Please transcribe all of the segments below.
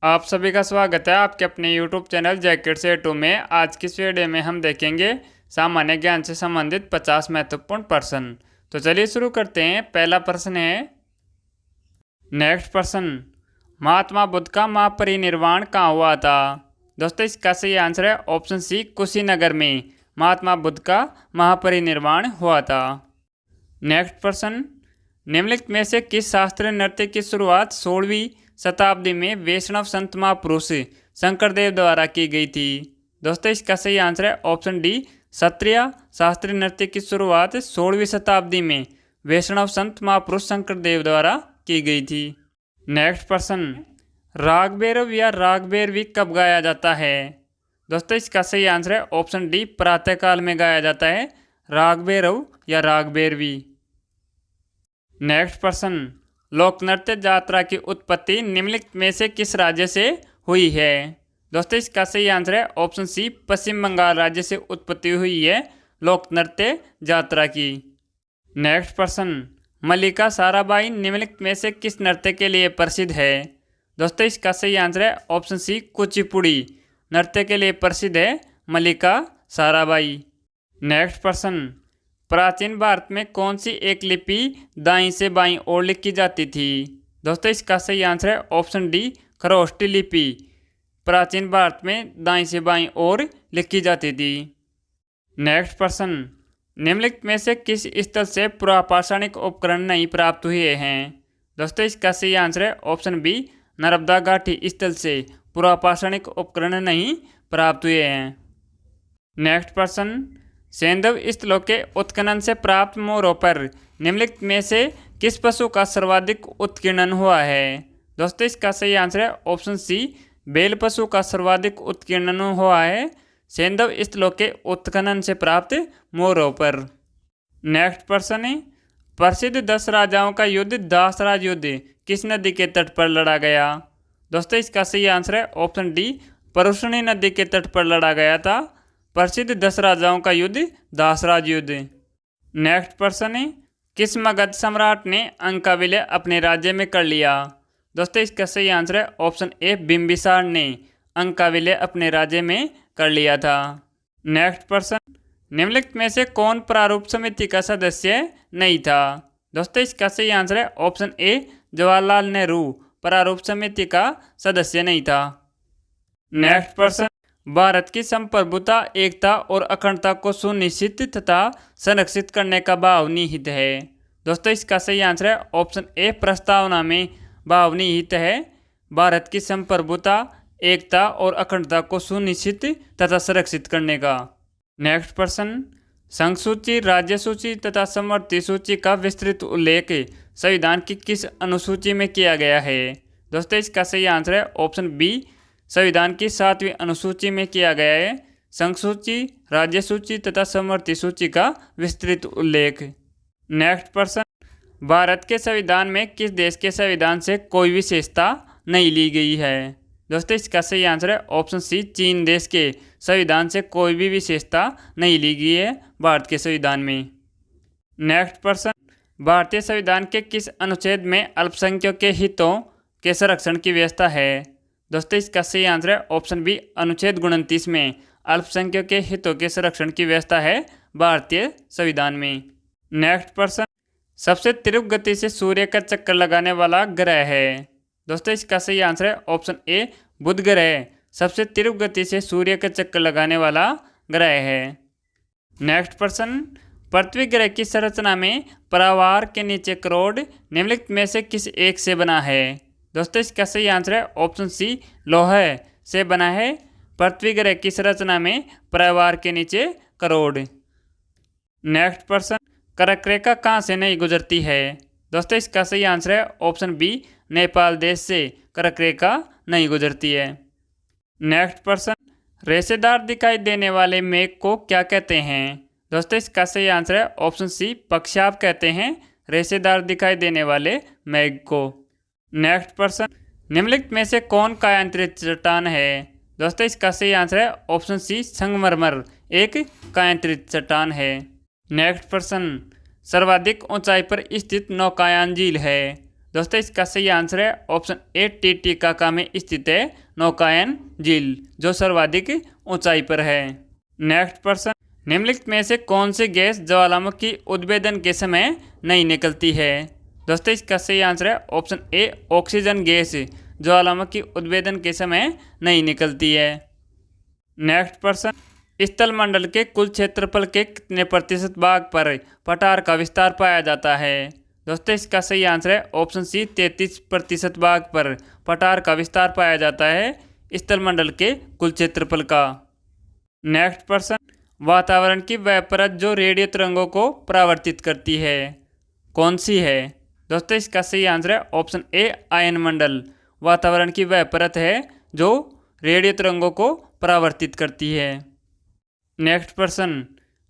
आप सभी का स्वागत है आपके अपने YouTube चैनल जैकेट से टू में। आज की इस वीडियो में हम देखेंगे सामान्य ज्ञान से संबंधित 50 महत्वपूर्ण प्रश्न। तो चलिए शुरू करते हैं। पहला प्रश्न है, नेक्स्ट प्रश्न, महात्मा बुद्ध का महापरिनिर्वाण कहाँ हुआ था? दोस्तों इसका सही आंसर है ऑप्शन सी, कुशीनगर में महात्मा बुद्ध का महापरिनिर्वाण हुआ था। नेक्स्ट प्रश्न, निम्नलिखित में से किस शास्त्रीय नृत्य की शुरुआत 16वीं शताब्दी में वैष्णव संत महापुरुष शंकरदेव द्वारा की गई थी? दोस्तों इसका सही आंसर है ऑप्शन डी, क्षत्रिय शास्त्रीय नृत्य की शुरुआत 16वीं शताब्दी में वैष्णव संत महापुरुष शंकरदेव द्वारा की गई थी। नेक्स्ट प्रश्न, राग भैरव या राग भैरवी कब गाया जाता है? दोस्तों इसका सही आंसर है ऑप्शन डी, प्रातःकाल में गाया जाता है राग भैरव या राग भैरवी। नेक्स्ट प्रश्न, लोक नृत्य यात्रा की उत्पत्ति निम्नलिखित में से किस राज्य से हुई है? दोस्तों इसका सही आंसर है ऑप्शन सी, पश्चिम बंगाल राज्य से उत्पत्ति हुई है लोक नृत्य यात्रा की। नेक्स्ट प्रश्न, मल्लिका साराभाई निम्नलिखित में से किस नृत्य के लिए प्रसिद्ध है? दोस्तों इसका सही आंसर है ऑप्शन सी, कुचिपुड़ी नृत्य के लिए प्रसिद्ध है मल्लिका साराभाई। नेक्स्ट प्रश्न, प्राचीन भारत में कौन सी एक लिपि दाईं से बाईं ओर लिखी जाती थी? दोस्तों इसका सही आंसर है ऑप्शन डी, खरोष्टी लिपि प्राचीन भारत में दाईं से बाईं ओर लिखी जाती थी। नेक्स्ट प्रश्न, निम्नलिखित में से किस स्थल से पुरापाषाणिक उपकरण नहीं प्राप्त हुए हैं? दोस्तों इसका सही आंसर है ऑप्शन बी, नर्मदा घाटी स्थल से पुरापाषाणिक उपकरण नहीं प्राप्त हुए हैं। नेक्स्ट प्रश्न, सैंधव स्थलों के उत्खनन से प्राप्त मोहरों पर निम्नलिखित में से किस पशु का सर्वाधिक उत्कीर्णन हुआ है? दोस्तों इसका सही आंसर है ऑप्शन सी, बैल पशु का सर्वाधिक उत्कीर्णन हुआ है सैंधव स्थलों के उत्खनन से प्राप्त मोहरों पर। नेक्स्ट प्रश्न है, प्रसिद्ध 10 राजाओं का युद्ध दासराज युद्ध किस नदी के तट पर लड़ा गया? दोस्तों इसका सही आंसर है ऑप्शन डी, परुष्णी नदी के तट पर लड़ा गया था प्रसिद्ध 10 राजाओं का युद्ध दासराज युद्ध। नेक्स्ट प्रश्न है, किस मगध सम्राट ने अंकाविलय अपने राज्य में कर लिया? दोस्तों इसका सही आंसर है ऑप्शन ए, बिंबिसार ने अंकाविलय अपने राज्य में कर लिया था। नेक्स्ट प्रश्न, निम्नलिखित में से कौन प्रारूप समिति का सदस्य नहीं था? दोस्तों इसका सही आंसर है ऑप्शन ए, जवाहरलाल नेहरू प्रारूप समिति का सदस्य नहीं था। नेक्स्ट प्रश्न, भारत की संप्रभुता, एकता और अखंडता को सुनिश्चित तथा संरक्षित करने का भाव निहित है। दोस्तों इसका सही आंसर है ऑप्शन ए, प्रस्तावना में भाव निहित है भारत की संप्रभुता, एकता और अखंडता को सुनिश्चित तथा संरक्षित करने का। नेक्स्ट प्रश्न, संघ सूची, राज्य सूची तथा समवर्ती सूची का विस्तृत उल्लेख संविधान की किस अनुसूची में किया गया है? दोस्तों इसका सही आंसर है ऑप्शन बी, संविधान की 7वीं अनुसूची में किया गया है संघ सूची, राज्य सूची तथा समवर्ती सूची का विस्तृत उल्लेख। नेक्स्ट प्रश्न, भारत के संविधान में किस देश के संविधान से कोई विशेषता नहीं ली गई है? दोस्तों इसका सही आंसर है ऑप्शन सी, चीन देश के संविधान से कोई भी विशेषता नहीं ली गई है भारत के संविधान में। नेक्स्ट प्रश्न, भारतीय संविधान के किस अनुच्छेद में अल्पसंख्यकों के हितों के संरक्षण की व्यवस्था है? दोस्तों इसका सही आंसर है ऑप्शन बी, अनुच्छेद 29 में अल्पसंख्यकों के हितों के संरक्षण की व्यवस्था है भारतीय संविधान में। नेक्स्ट प्रश्न, सबसे तीव्र गति से सूर्य का चक्कर लगाने वाला ग्रह है? दोस्तों इसका सही आंसर है ऑप्शन ए, बुध ग्रह सबसे तीव्र गति से सूर्य का चक्कर लगाने वाला ग्रह है। नेक्स्ट प्रश्न, पृथ्वी ग्रह की संरचना में परावार के नीचे करोड़ निम्नलिखित में से किस एक से बना है? दोस्तों इसका सही आंसर है ऑप्शन सी, लौह से बना है पृथ्वी ग्रह की संरचना में परावार के नीचे करोड़। नेक्स्ट प्रश्न, कर्क रेखा कहाँ से नहीं गुजरती है? दोस्तों इसका सही आंसर है ऑप्शन बी, नेपाल देश से कर्क रेखा नहीं गुजरती है। नेक्स्ट प्रश्न, रेशेदार दिखाई देने वाले मेघ को क्या कहते हैं? दोस्तों इसका सही आंसर है ऑप्शन सी, पक्षाप कहते हैं रेशेदार दिखाई देने वाले मेघ को। नेक्स्ट प्रश्न, निम्नलिखित में से कौन कायांतरित चट्टान है? दोस्तों इसका सही आंसर है ऑप्शन सी, संगमरमर एक कायांतरित चट्टान है। नेक्स्ट प्रश्न, सर्वाधिक ऊंचाई पर स्थित नौकायान झील है? दोस्तों इसका सही आंसर है ऑप्शन ए टिटिकाका में स्थित है नौकायन झील, जो सर्वाधिक ऊंचाई पर है। नेक्स्ट प्रश्न, निम्नलिखित में से कौन सी गैस ज्वालामुखी उद्भेदन के समय नहीं निकलती है? दोस्तों इसका सही आंसर है ऑप्शन ए ऑक्सीजन गैस ज्वालामुखी उद्भेदन के समय नहीं निकलती है। नेक्स्ट प्रश्न, स्थल मंडल के कुल क्षेत्रफल के कितने प्रतिशत भाग पर पठार का विस्तार पाया जाता है? दोस्तों इसका सही आंसर है ऑप्शन सी 33% भाग पर पठार का विस्तार पाया जाता है स्थल मंडल के कुल क्षेत्रफल का। नेक्स्ट प्रश्न, वातावरण की वह परत जो रेडियो तरंगों को परावर्तित करती है कौन सी है? दोस्तों इसका सही आंसर है ऑप्शन ए आयन मंडल। वातावरण की वह परत है जो रेडियो तरंगों को परावर्तित करती है। नेक्स्ट प्रश्न,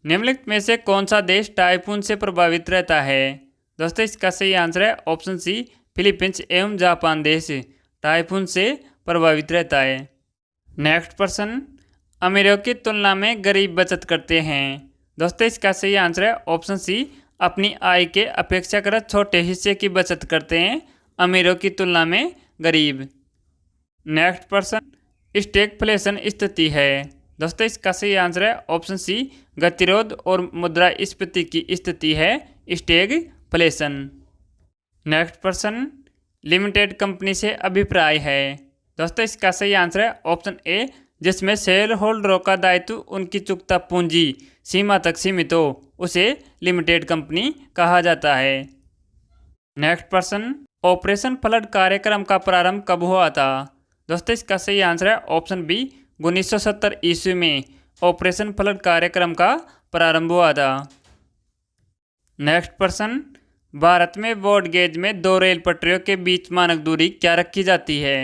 निम्नलिखित में से कौन सा देश टाइफून से प्रभावित रहता है? दोस्तों इसका सही आंसर है ऑप्शन सी फिलीपींस एवं जापान देश टाइफून से प्रभावित रहता है। नेक्स्ट प्रश्न, अमीरों की तुलना में गरीब बचत करते हैं। दोस्तों इसका सही आंसर है ऑप्शन सी अपनी आय के अपेक्षाकृत छोटे हिस्से की बचत करते हैं अमीरों की तुलना में गरीब। नेक्स्ट प्रश्न, स्टैगफ्लेशन स्थिति है। दोस्तों इसका सही आंसर है ऑप्शन सी गतिरोध और मुद्रास्फीति की स्थिति है स्टैगफ्लेशन। नेक्स्ट प्रश्न, लिमिटेड कंपनी से अभिप्राय है। दोस्तों इसका सही आंसर है ऑप्शन ए जिसमें शेयर होल्डरों का दायित्व उनकी चुकता पूंजी सीमा तक सीमित हो उसे लिमिटेड कंपनी कहा जाता है। नेक्स्ट प्रश्न, ऑपरेशन फ्लड कार्यक्रम का प्रारंभ कब हुआ था? दोस्तों इसका सही आंसर है ऑप्शन बी 1970 ईस्वी में ऑपरेशन फ्लड कार्यक्रम का प्रारंभ हुआ था। नेक्स्ट प्रश्न, भारत में ब्रॉड गेज में 2 रेल पटरियों के बीच मानक दूरी क्या रखी जाती है?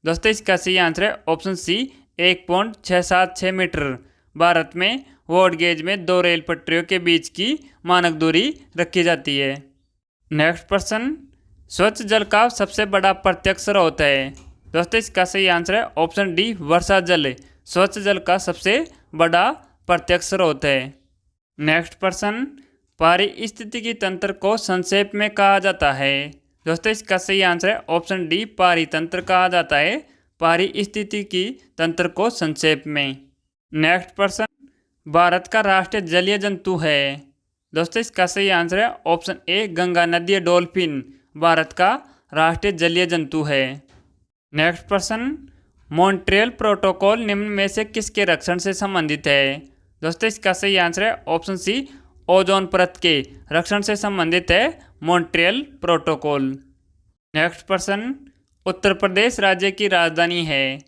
दोस्तों इसका सही आंसर है ऑप्शन सी 1.676 मीटर। भारत में ब्रॉड गेज में 2 रेल पटरियों के बीच की मानक दूरी रखी जाती है। नेक्स्ट प्रश्न, स्वच्छ जल का सबसे बड़ा प्रत्यक्ष स्रोत है। दोस्तों इसका सही आंसर है ऑप्शन डी वर्षा जल स्वच्छ जल का सबसे बड़ा प्रत्यक्ष स्रोत है। नेक्स्ट प्रश्न, पारिस्थितिकी तंत्र को संक्षेप में कहा जाता है। दोस्तों इसका सही आंसर है ऑप्शन डी पारितंत्र कहा जाता है पारिस्थितिकी तंत्र को संक्षेप में। नेक्स्ट प्रश्न, भारत का राष्ट्रीय जलीय जंतु है। दोस्तों इसका सही आंसर है ऑप्शन ए गंगा नदीय डॉल्फिन भारत का राष्ट्रीय जलीय जंतु है। नेक्स्ट प्रश्न, मॉन्ट्रियल प्रोटोकॉल निम्न में से किसके रक्षण से संबंधित है? दोस्तों इसका सही आंसर है ऑप्शन सी ओजोन परत के रक्षण से संबंधित है मॉन्ट्रियल प्रोटोकॉल। नेक्स्ट प्रश्न, उत्तर प्रदेश राज्य की राजधानी है।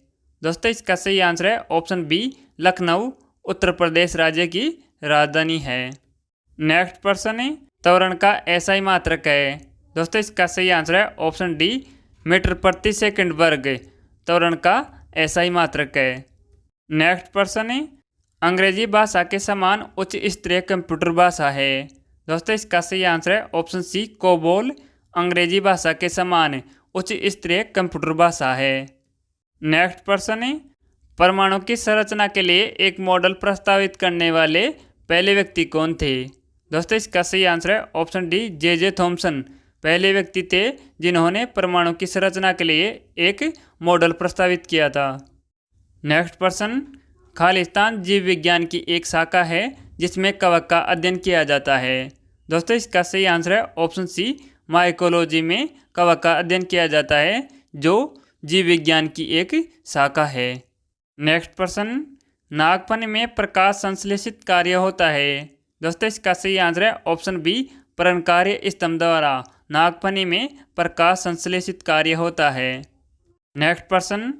दोस्तों इसका सही आंसर है ऑप्शन बी लखनऊ उत्तर प्रदेश राज्य की राजधानी है। नेक्स्ट प्रश्न, त्वरण का एसआई मात्रक है। दोस्तों इसका सही आंसर है ऑप्शन डी मीटर प्रति सेकंड वर्ग त्वरण का एसआई मात्रक है। नेक्स्ट प्रश्न, अंग्रेजी भाषा के समान उच्च स्तरीय कंप्यूटर भाषा है। दोस्तों इसका सही आंसर है ऑप्शन सी कोबोल अंग्रेजी भाषा के समान उच्च स्तरीय कंप्यूटर भाषा है। नेक्स्ट प्रश्न, परमाणु की संरचना के लिए एक मॉडल प्रस्तावित करने वाले पहले व्यक्ति कौन थे? दोस्तों इसका सही आंसर है ऑप्शन डी जे थॉमसन पहले व्यक्ति थे जिन्होंने परमाणु की संरचना के लिए एक मॉडल प्रस्तावित किया था। नेक्स्ट प्रश्न, खालिस्तान जीव विज्ञान की एक शाखा है जिसमें कवक का अध्ययन किया जाता है। दोस्तों इसका सही आंसर है ऑप्शन सी माइकोलॉजी में कवक का अध्ययन किया जाता है जो जीव विज्ञान की एक शाखा है। नेक्स्ट प्रश्न, नागफनी में प्रकाश संश्लेषित कार्य होता है। दोस्तों इसका सही आंसर है ऑप्शन बी पर्णकार्य स्तंभ द्वारा नागफनी में प्रकाश संश्लेषित कार्य होता है। नेक्स्ट प्रश्न,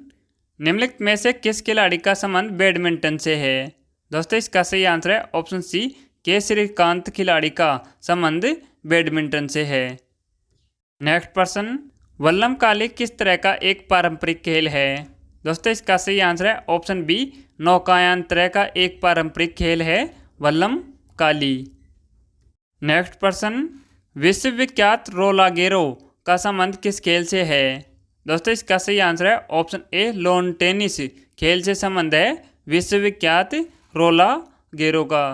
निम्नलिखित में से किस खिलाड़ी का संबंध बैडमिंटन से है? दोस्तों इसका सही आंसर है ऑप्शन सी के श्रीकांत खिलाड़ी का संबंध बैडमिंटन से है। नेक्स्ट प्रश्न, वल्लमकाली किस तरह का एक पारंपरिक खेल है? दोस्तों इसका सही आंसर है ऑप्शन बी नौकायन तरह का एक पारंपरिक खेल है वल्लमकाली। नेक्स्ट प्रश्न, विश्वविख्यात रोला गेरो का संबंध किस खेल से है? दोस्तों इसका सही आंसर है ऑप्शन ए लॉन टेनिस खेल से संबंध है विश्वविख्यात रोला गेरो का।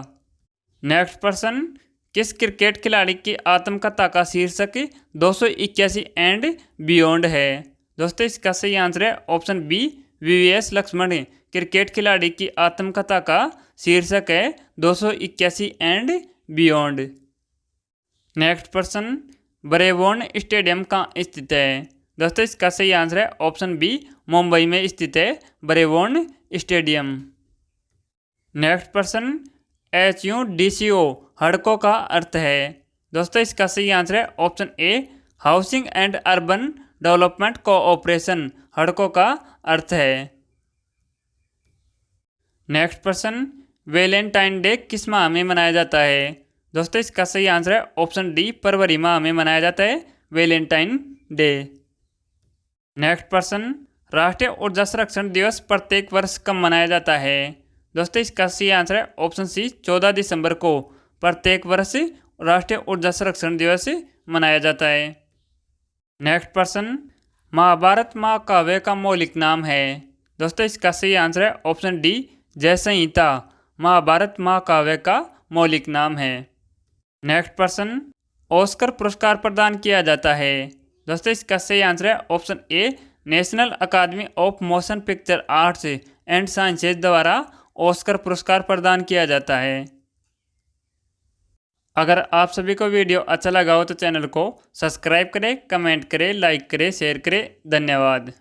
नेक्स्ट प्रश्न, किस क्रिकेट खिलाड़ी की आत्मकथा का शीर्षक 281 एंड बियॉन्ड है। दोस्तों इसका सही आंसर है option B VVS Laxman. Cricket खिलाड़ी की आत्मकथा का शीर्षक है 281 एंड बियॉन्ड। नेक्स्ट प्रश्न, ब्रेबॉर्न स्टेडियम कहाँ स्थित है। दोस्तों इसका सही आंसर है ऑप्शन बी मुंबई में स्थित है ब्रेबॉर्न स्टेडियम। नेक्स्ट प्रश्न, HUDCO हड़कों का अर्थ है। दोस्तों इसका सही आंसर है option A housing and urban development cooperation हड़कों का अर्थ है। नेक्स्ट प्रश्न, वैलेंटाइन डे किस माह में मनाया जाता है। दोस्तों इसका सही आंसर है ऑप्शन डी फरवरी माह में मनाया जाता है वैलेंटाइन डे। नेक्स्ट प्रश्न, राष्ट्रीय ऊर्जा संरक्षण दिवस प्रत्येक वर्ष कब मनाया जाता है। दोस्तों इसका सही आंसर है ऑप्शन सी 14 दिसंबर को प्रत्येक वर्ष राष्ट्रीय ऊर्जा संरक्षण दिवस मनाया जाता है। नेक्स्ट प्रश्न, महाभारत महाकाव्य का मौलिक नाम है। दोस्तों इसका सही आंसर है ऑप्शन डी जय संहिता महाभारत महाकाव्य का मौलिक नाम है। नेक्स्ट प्रश्न, ऑस्कर पुरस्कार प्रदान किया जाता है। दोस्तों इसका सही आंसर है option A National Academy of Motion Picture Arts and Sciences द्वारा ऑस्कर पुरस्कार प्रदान किया जाता है। अगर आप सभी को वीडियो अच्छा लगा हो तो चैनल को सब्सक्राइब करें, कमेंट करें, लाइक करें, शेयर करें। धन्यवाद।